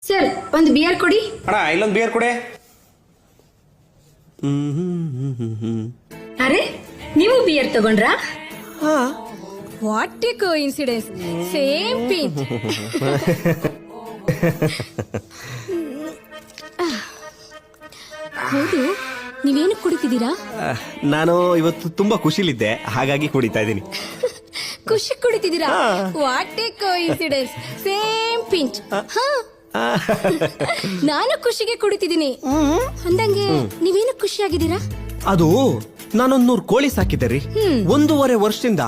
Sir ಒಂದು beer ಕೊಡಿ. ಅಣ್ಣ ಇಲ್ಲೊಂದು ಬಿಯರ್ ಕೊಡೆ. ಅರೆ ನೀವು ಬಿಯರ್ ತಗೊಂಡ್ರಾ? ಹಾ, what a coincidence, same pinch. ಹೌದು, ನೀವೇನು ಕುಡಿತಿದ್ದೀರಾ? ನಾನು ಇವತ್ತು ತುಂಬಾ ಖುಷಿಲಿದ್ದೆ, ಹಾಗಾಗಿ ಕುಡಿತಾ ಇದ್ದೀನಿ. ಖುಷಿ ಕುಡಿತಿದ್ದೀರಾ? What a coincidence, same pinch. ನಾನು ಖುಷಿಗೆ ಕುಡಿತಿದ್ದೀನಿ. ಅಂದಂಗೆ ನೀವೇನು ಖುಷಿಯಾಗಿದ್ದೀರಾ? ಅದು ನಾನೊಂದ್ 100 ಕೋಳಿ ಸಾಕಿದ್ದೆ ರೀ. 1.5 ವರ್ಷದಿಂದ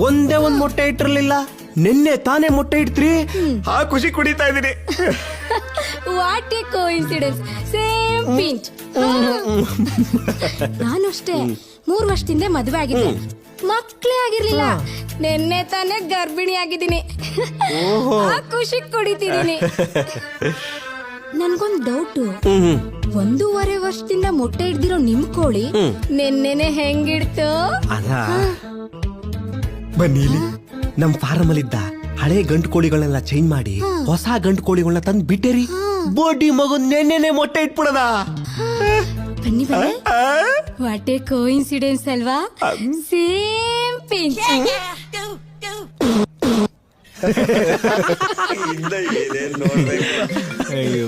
ಒಂದೇ ಒಂದ್ ಮೊಟ್ಟೆ ಇಟ್ಟಿರ್ಲಿಲ್ಲ. ನಿನ್ನೆ ತಾನೇ ಮೊಟ್ಟೆ ಇಡ್ತ್ರಿ, ಆ ಖುಷಿ ಕುಡಿತಾ ಇದ್ದೀನಿ. What a coincidence, same pinch. ನಾನು ಅಷ್ಟೇ 3 ವರ್ಷದಿಂದ ಮದುವೆ ಆಗಿದ್ದೆ, ಮಕ್ಕಳೇ ಆಗಿರ್ಲಿಲ್ಲ. ನಿನ್ನೆ ತಾನೇ ಗರ್ಭಿಣಿ ಆಗಿದ್ದೀನಿ, ಆ ಖುಷಿ ಕುಡಿತಿದ್ದೀನಿ. ನನ್ಗೊಂದ್ ಡೌಟು, 1.5 ವರ್ಷದಿಂದ ಮೊಟ್ಟೆ ಹಿಡ್ದಿರೋ ನಿಮ್ ಕೋಳಿ ನಿನ್ನೆನೆ ಹೆಂಗಿಡ್ತು? ಅದಾ, ಬನ್ನಿ ಇಲ್ಲಿ. ನಮ್ ಫಾರಂ ಅಲ್ಲಿದ್ದ ಹಳೆ ಗಂಟು ಕೋಳಿಗಳನ್ನೆಲ್ಲ ಚೇಂಜ್ ಮಾಡಿ ಹೊಸ ಗಂಟು ಕೋಳಿಗಳನ್ನ ತಂದು ಬಿಟ್ಟೇರಿ. ಬೋಡಿ ಮಗು ನೆನ್ನೆನೆ ಮೊಟ್ಟೆ ಇಟ್ಬಿಡದ. ಬನ್ನಿ ಬನ್ನಿ. ವಾಟ್ ಎ ಕೋಇನ್ಸಿಡೆನ್ಸ್ ಅಲ್ವಾ? Same pinch. ಅಯ್ಯೋ.